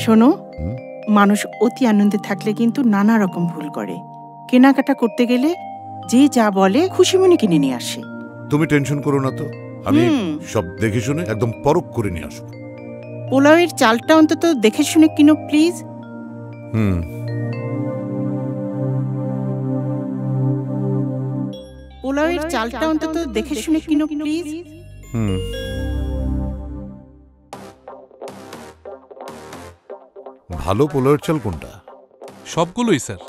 শোনো, মানুষ অতি আনন্দে থাকলে কিন্তু নানা রকম ভুল করে। কেনাকাটা করতে গেলে যে যা বলে খুশি মনে কিনে নিয়ে আসে। তুমি টেনশন করো না তো, আমি সব দেখে শুনে একদম পরখ করে নিয়ে আসবো। পোলাওয়ের চালটা অন্তত দেখে শুনে কিনো প্লিজ। পোলাওয়ের চালটা অন্তত দেখে শুনে কিনো প্লিজ। ভালো পোলাওয়ের চাল কোনটা? সবগুলোই স্যার।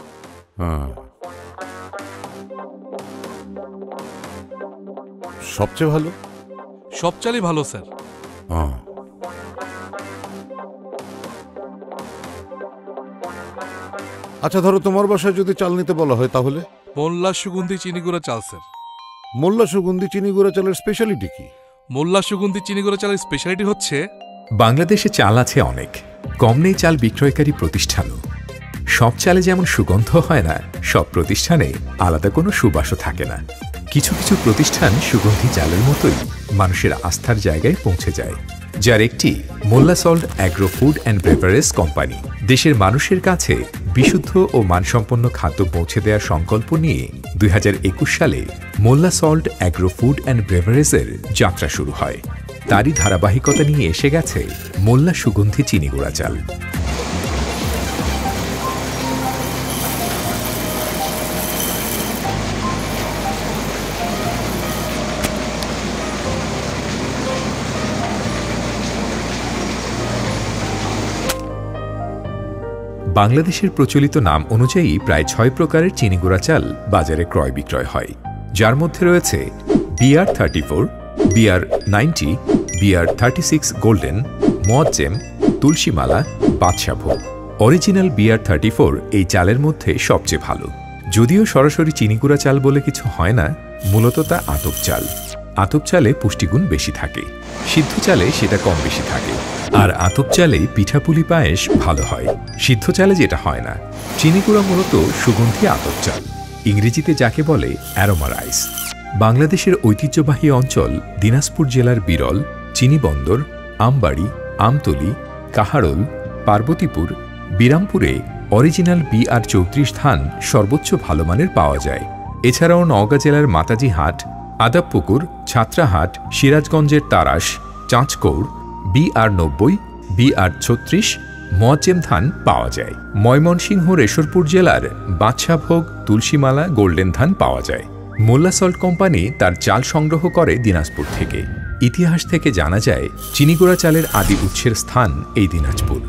সবচেয়ে ভালো? সব চালই ভালো স্যার। আচ্ছা, ধরো তোমার বাসায় যদি চাল নিতে বলা হয় তাহলে? মোল্লা সুগন্ধি চিনি গুঁড়া চাল স্যার। মোল্লা সুগন্ধি চিনি গুঁড়া চালের স্পেশালিটি কি? মোল্লা সুগন্ধি চিনি গুঁড়া চালের স্পেশালিটি হচ্ছে বাংলাদেশে চাল আছে অনেক, কম নেই চাল বিক্রয়কারী প্রতিষ্ঠানও। সব চালে যেমন সুগন্ধ হয় না, সব প্রতিষ্ঠানে আলাদা কোনো সুবাসও থাকে না। কিছু কিছু প্রতিষ্ঠান সুগন্ধি চালের মতোই মানুষের আস্থার জায়গায় পৌঁছে যায়, যার একটি Molla salt agro food and beverage company. দেশের মানুষের কাছে বিশুদ্ধ ও মানসম্পন্ন খাদ্য পৌঁছে দেওয়ার সংকল্প নিয়ে 2021 সালে Molla salt agro food and বেভারেজের যাত্রা শুরু হয়। তারই ধারাবাহিকতা নিয়ে এসে গেছে মোল্লা সুগন্ধি চিনি গুঁড়া চাল। বাংলাদেশের প্রচলিত নাম অনুযায়ী প্রায় 6 প্রকারের চিনি গুঁড়া চাল বাজারে ক্রয় বিক্রয় হয়, যার মধ্যে রয়েছে BR34, BR90, BR36 golden, Moazzem, Tulshimala, Badshabhog. Original BR34 এই চালের মধ্যে সবচেয়ে ভালো। যদিও সরাসরি চিনি গুঁড়া চাল বলে কিছু হয় না, মূলত তা আতপ চাল। আতপ চালে পুষ্টিগুণ বেশি থাকে, সিদ্ধ চালে সেটা কম বেশি থাকে। আর আতপ চালে পিঠাপুলি পায়েস ভালো হয়, সিদ্ধ চালে যেটা হয় না। চিনি গুঁড়া মূলত সুগন্ধি আতপ চাল, ইংরেজিতে যাকে বলে অ্যারোমা রাইস। বাংলাদেশের ঐতিহ্যবাহী অঞ্চল দিনাজপুর জেলার বিরল, চিনিবন্দর, আমবাড়ি, আমতলী, কাহারোল, পার্বতীপুর, বিরামপুরে অরিজিনাল BR34 ধান সর্বোচ্চ ভালো মানের পাওয়া যায়। এছাড়াও নওগাঁ জেলার মাতাজি হাট, আদাবপুকুর, ছাত্রাহাট, সিরাজগঞ্জের তারাস, চাঁচকৌড় BR90, BR36 মোয়াজ্জেম ধান পাওয়া যায়। ময়মনসিংহ রেশরপুর জেলার বাদশাভোগ, তুলসীমালা, গোল্ডেন ধান পাওয়া যায়। মোল্লা সল্ট কোম্পানি তার চাল সংগ্রহ করে দিনাজপুর থেকে। ইতিহাস থেকে জানা যায় চিনি গুঁড়া চালের আদি উৎসের স্থান এই দিনাজপুর।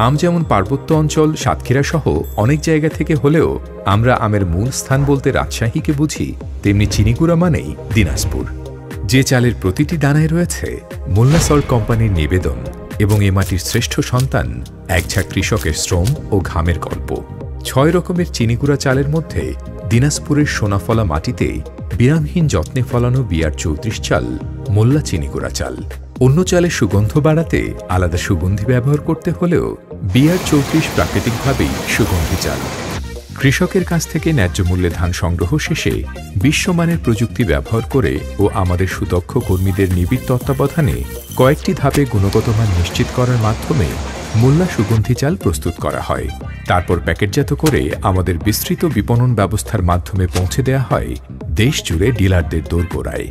আম যেমন পার্বত্য অঞ্চল সাতক্ষীরা সহ অনেক জায়গা থেকে হলেও আমরা আমের মূল স্থান বলতে রাজশাহীকে বুঝি, তেমনি চিনিগুঁড়া মানেই দিনাজপুর। যে চালের প্রতিটি দানায় রয়েছে মোল্লা সল্ট কোম্পানির নিবেদন এবং এ মাটির শ্রেষ্ঠ সন্তান একঝাঁক কৃষকের শ্রম ও ঘামের গল্প। 6 রকমের চিনিগুঁড়া চালের মধ্যে দিনাজপুরের সোনাফলা মাটিতে বিরামহীন যত্নে ফলানো BR34 চাল মোল্লা চিনিগুঁড়া চাল। অন্য চালের সুগন্ধ বাড়াতে আলাদা সুগন্ধি ব্যবহার করতে হলেও BR34 প্রাকৃতিকভাবেই সুগন্ধি চাল। কৃষকের কাছ থেকে ন্যায্য মূল্যে ধান সংগ্রহ শেষে বিশ্বমানের প্রযুক্তি ব্যবহার করে ও আমাদের সুদক্ষ কর্মীদের নিবিড় তত্ত্বাবধানে কয়েকটি ধাপে গুণগত মান নিশ্চিত করার মাধ্যমে মোল্লা সুগন্ধি চাল প্রস্তুত করা হয়। তারপর প্যাকেটজাত করে আমাদের বিস্তৃত বিপণন ব্যবস্থার মাধ্যমে পৌঁছে দেওয়া হয় দেশ জুড়ে ডিলারদের দোরগোড়ায়।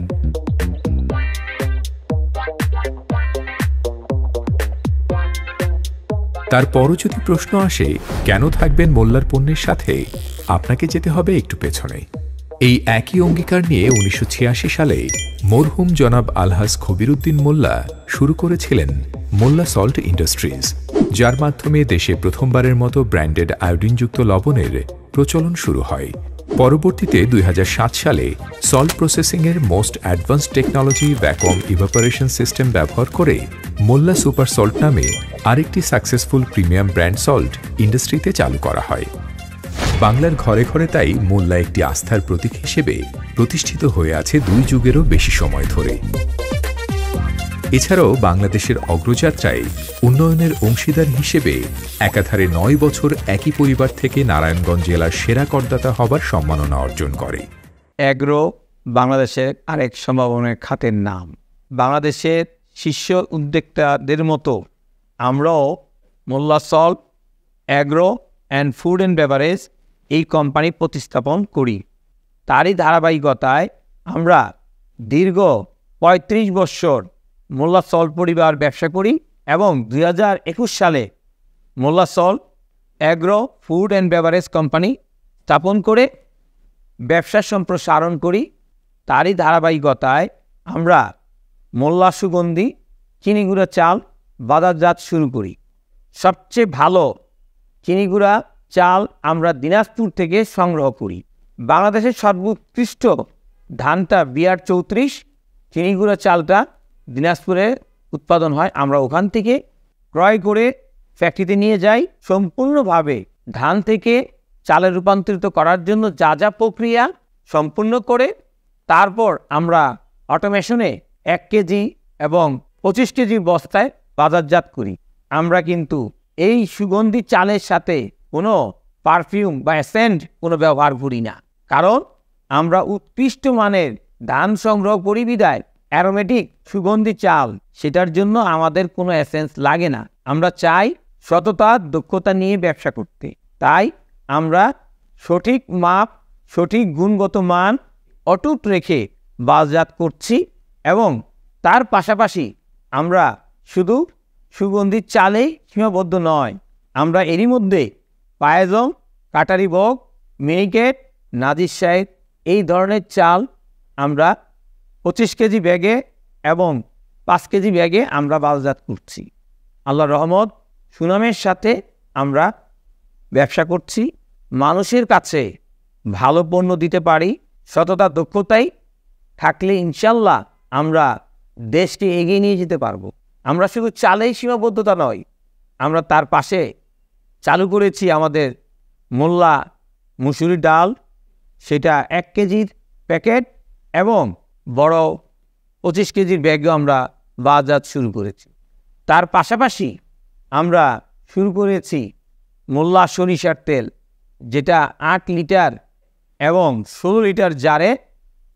তারপরও যদি প্রশ্ন আসে কেন থাকবেন মোল্লার পণ্যের সাথে, আপনাকে যেতে হবে একটু পেছনে। এই একই অঙ্গীকার নিয়ে 1986 সালে মরহুম জনাব আলহাজ খবিরউদ্দিন মোল্লা শুরু করেছিলেন মোল্লা সল্ট ইন্ডাস্ট্রিজ, যার মাধ্যমে দেশে প্রথমবারের মতো ব্র্যান্ডেড আয়োডিনযুক্ত লবণের প্রচলন শুরু হয়। পরবর্তীতে 2007 সালে সল্ট প্রসেসিংয়ের most advance technology vacuum evaporation system ব্যবহার করে মোল্লা সুপার সল্ট নামে আরেকটি সাকসেসফুল প্রিমিয়াম ব্র্যান্ড সল্ট ইন্ডাস্ট্রিতে চালু করা হয়। বাংলার ঘরে ঘরে তাই মোল্লা একটি আস্থার প্রতীক হিসেবে প্রতিষ্ঠিত হয়ে আছে 2 যুগেরও বেশি সময় ধরে। এছাড়াও বাংলাদেশের অগ্রযাত্রায় উন্নয়নের অংশীদার হিসেবে একাধারে 9 বছর একই পরিবার থেকে নারায়ণগঞ্জ জেলার সেরা করদাতা হবার সম্মাননা অর্জন করে। অ্যাগ্রো বাংলাদেশের আরেক সম্ভাবনার খাতের নাম। বাংলাদেশের শীর্ষ উদ্যোক্তাদের মতো আমরাও Molla salt agro and food and beverage এই কোম্পানি প্রতিস্থাপন করি। তারই ধারাবাহিকতায় আমরা দীর্ঘ 35 বছর মোল্লা সল্ট পরিবার ব্যবসা করি এবং 2021 সালে Molla salt agro food and beverage company স্থাপন করে ব্যবসা সম্প্রসারণ করি। তারই ধারাবাহিকতায় আমরা মোল্লা সুগন্ধি চিনিগুড়া চাল বাজারজাত শুরু করি। সবচেয়ে ভালো চিনিগুড়া চাল আমরা দিনাজপুর থেকে সংগ্রহ করি। বাংলাদেশের সর্বোৎকৃষ্ট ধানটা বিআর 34 চিনিগুড়া চালটা দিনাজপুরে উৎপাদন হয়। আমরা ওখান থেকে ক্রয় করে ফ্যাক্টরিতে নিয়ে যাই। সম্পূর্ণভাবে ধান থেকে চালে রূপান্তরিত করার জন্য যা যা প্রক্রিয়া সম্পূর্ণ করে তারপর আমরা অটোমেশনে 1 কেজি এবং 25 কেজি বস্তায় বাজারজাত করি। আমরা কিন্তু এই সুগন্ধি চালের সাথে কোনো পারফিউম বা এসেন্ট কোনো ব্যবহার করি না, কারণ আমরা উৎকৃষ্ট মানের ধান সংগ্রহ করি বিদায় অ্যারোমেটিক সুগন্ধি চাল, সেটার জন্য আমাদের কোনো এসেন্স লাগে না। আমরা চাই সততা দক্ষতা নিয়ে ব্যবসা করতে, তাই আমরা সঠিক মাপ সঠিক গুণগত মান অটুট রেখে বাজারজাত করছি। এবং তার পাশাপাশি আমরা শুধু সুগন্ধির চালেই সীমাবদ্ধ নয়, আমরা এরই মধ্যে পায়েজম, কাটারি বগ, মিনিকেট, নাজির শাহেদ এই ধরনের চাল আমরা 25 কেজি ব্যাগে এবং 5 কেজি ব্যাগে আমরা বাজারজাত করছি। আল্লাহর রহমত সুনামের সাথে আমরা ব্যবসা করছি। মানুষের কাছে ভালো পণ্য দিতে পারি, সততা দক্ষতাই থাকলে ইনশাল্লাহ আমরা দেশকে এগিয়ে নিয়ে যেতে পারবো। আমরা শুধু চালেই সীমাবদ্ধতা নয়, আমরা তার পাশে চালু করেছি আমাদের মোল্লা মুসুরি ডাল, সেটা 1 কেজির প্যাকেট এবং বড় 25 কেজির ব্যাগও আমরা বাজারজাত শুরু করেছি। তার পাশাপাশি আমরা শুরু করেছি মোল্লা সরিষার তেল, যেটা 8 লিটার এবং 16 লিটার জারে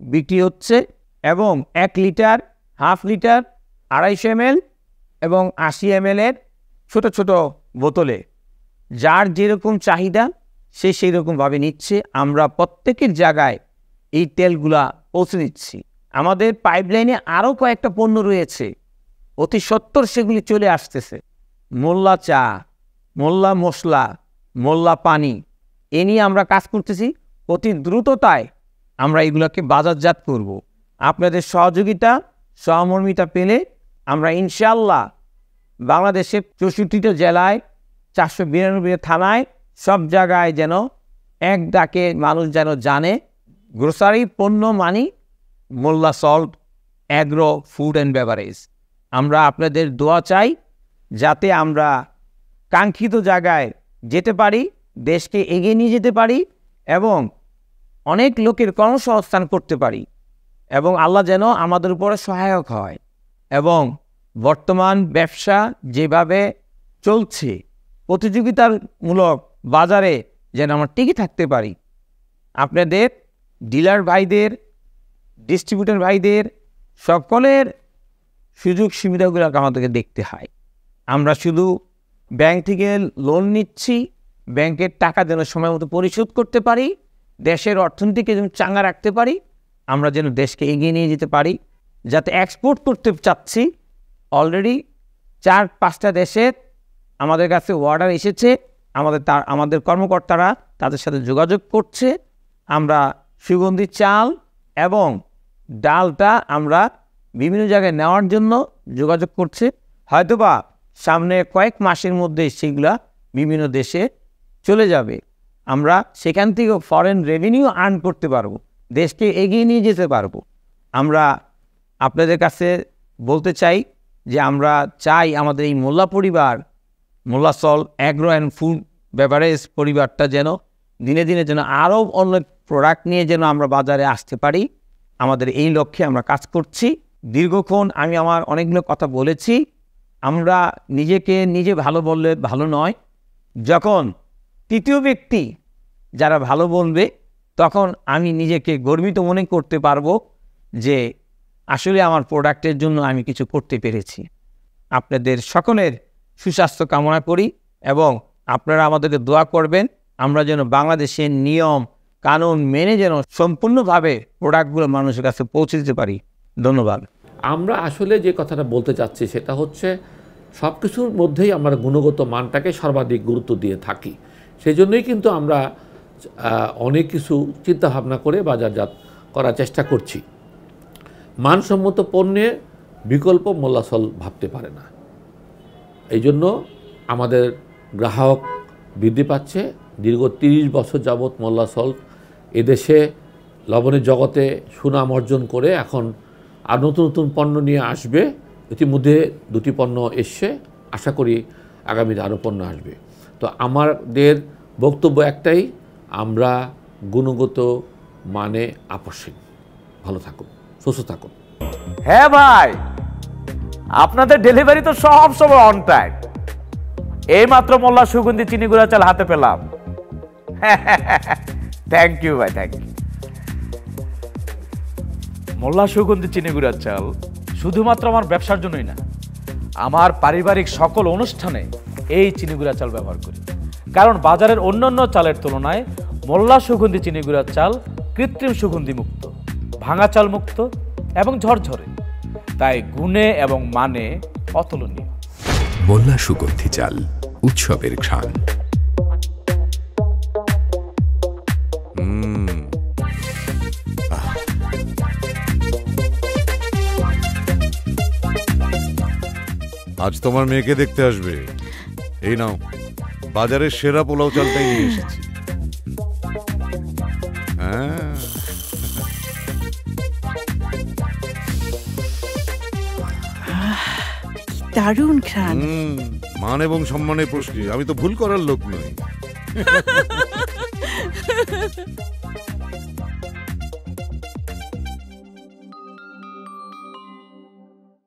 বিক্রি হচ্ছে এবং 1 লিটার, হাফ লিটার, 250 ml এবং 80 ml এর ছোট ছোট বোতলে যার যেরকম চাহিদা সে সেই রকমভাবে নিচ্ছে। আমরা প্রত্যেকের জায়গায় এই তেলগুলা পৌঁছে দিচ্ছি। আমাদের পাইপলাইনে আরও কয়েকটা পণ্য রয়েছে, অতি সত্বর সেগুলি চলে আসতেছে। মোল্লা চা, মোল্লা মশলা, মোল্লা পানি, এ নিয়ে আমরা কাজ করতেছি। অতি দ্রুততায় আমরা এগুলোকে বাজারজাত করব। আপনাদের সহযোগিতা সহমর্মিতা পেলে আমরা ইনশাল্লাহ বাংলাদেশের 64টা জেলায় 492 থানায় সব জায়গায় যেন এক ডাকে মানুষ যেন জানে গ্রোসারি পণ্য মানি Molla salt agro food and beverage. আমরা আপনাদের দোয়া চাই যাতে আমরা কাঙ্ক্ষিত জায়গায় যেতে পারি, দেশকে এগিয়ে নিয়ে যেতে পারি এবং অনেক লোকের কর্মসংস্থান করতে পারি এবং আল্লাহ যেন আমাদের উপরে সহায়ক হয়। এবং বর্তমান ব্যবসা যেভাবে চলছে প্রতিযোগিতামূলক বাজারে যেন আমরা টিকে থাকতে পারি। আপনাদের ডিলার ভাইদের, ডিস্ট্রিবিউটর ভাইদের সকলের সুযোগ সুবিধাগুলো আমাদেরকে দেখতে হয়। আমরা শুধু ব্যাংক থেকে লোন নিচ্ছি, ব্যাংকের টাকা যেন সময় মতো পরিশোধ করতে পারি, দেশের অর্থনীতিকে যেন চাঙ্গা রাখতে পারি, আমরা যেন দেশকে এগিয়ে নিয়ে যেতে পারি। যাতে এক্সপোর্ট করতে চাচ্ছি, অলরেডি 4-5টা দেশের আমাদের কাছে অর্ডার এসেছে। আমাদের কর্মকর্তারা তাদের সাথে যোগাযোগ করছে। আমরা সুগন্ধি চাল এবং ডালটা আমরা বিভিন্ন জায়গায় নেওয়ার জন্য যোগাযোগ করছে। হয়তোবা সামনে কয়েক মাসের মধ্যে সেগুলা বিভিন্ন দেশে চলে যাবে। আমরা সেখান থেকে ফরেন রেভিনিউ আর্ন করতে পারবো, দেশকে এগিয়ে নিয়ে যেতে পারবো। আমরা আপনাদের কাছে বলতে চাই যে আমরা চাই আমাদের এই মোল্লা পরিবার, Molla salt agro and food beverage পরিবারটা যেন দিনে দিনে যেন আরও অনেক প্রোডাক্ট নিয়ে যেন আমরা বাজারে আসতে পারি, আমাদের এই লক্ষ্যে আমরা কাজ করছি। দীর্ঘক্ষণ আমি আমার অনেকগুলো কথা বলেছি। আমরা নিজেকে নিজে ভালো বললে ভালো নয়, যখন তৃতীয় ব্যক্তি যারা ভালো বলবে তখন আমি নিজেকে গর্বিত মনে করতে পারবো যে আসলে আমার প্রোডাক্টের জন্য আমি কিছু করতে পেরেছি। আপনাদের সকলের সুস্বাস্থ্য কামনা করি এবং আপনারা আমাদেরকে দোয়া করবেন আমরা যেন বাংলাদেশের নিয়ম কানুন মেনে যেন সম্পূর্ণভাবে প্রোডাক্টগুলো মানুষের কাছে পৌঁছে দিতে পারি। ধন্যবাদ। আমরা আসলে যে কথাটা বলতে চাচ্ছি সেটা হচ্ছে সব কিছুর মধ্যেই আমরা গুণগত মানটাকে সর্বাধিক গুরুত্ব দিয়ে থাকি। সেই জন্যই কিন্তু আমরা অনেক কিছু চিন্তাভাবনা করে বাজারজাত করার চেষ্টা করছি। মানসম্মত পণ্যের বিকল্প মোল্লা সল্ট ভাবতে পারে না। এই জন্য আমাদের গ্রাহক বৃদ্ধি পাচ্ছে। দীর্ঘ 30 বছর যাবৎ মোল্লা সল্ট এদেশে লবণের জগতে সুনাম অর্জন করে এখন আর নতুন নতুন পণ্য নিয়ে আসবে। ইতিমধ্যে 2টি পণ্য এসছে, আশা করি আগামীতে আরও পণ্য আসবে। তো আমাদের বক্তব্য একটাই, আমরা গুণগত মানে আপসহীন। ভালো থাকুন, সুস্থ থাকুন। হ্যাঁ ভাই, আপনাদের ডেলিভারি তো সব সময় অন টাইম। এইমাত্র মোল্লা সুগন্ধি চিনি গুঁড়া চাল হাতে পেলাম। থ্যাংক ইউ ভাই, থ্যাংক ইউ। মোল্লা সুগন্ধি চিনি গুঁড়া চাল শুধুমাত্র আমার ব্যবসার জন্যই না, আমার পারিবারিক সকল অনুষ্ঠানে এই চিনি গুঁড়া চাল ব্যবহার করি। কারণ বাজারের অন্যান্য চালের তুলনায় মোল্লা সুগন্ধি চিনি গুঁড়া চাল কৃত্রিম সুগন্ধি মুক্ত, ভাঙা চাল মুক্ত এবং ঝরঝরে, তাই গুণে এবং মানে অতুলনীয়। মোল্লা সুগন্ধি চাল, উৎসবের ঘ্রাণ। আজ তোমার মেয়েকে দেখতে আসবে। এই নাও, বাজারের সেরা পোলাও চালটাই নিয়ে এসেছি। হ্যাঁ, দারুণ ঘ্রাণ। মান এবং সম্মানের প্রশ্নে আমি তো ভুল করার লোক নই।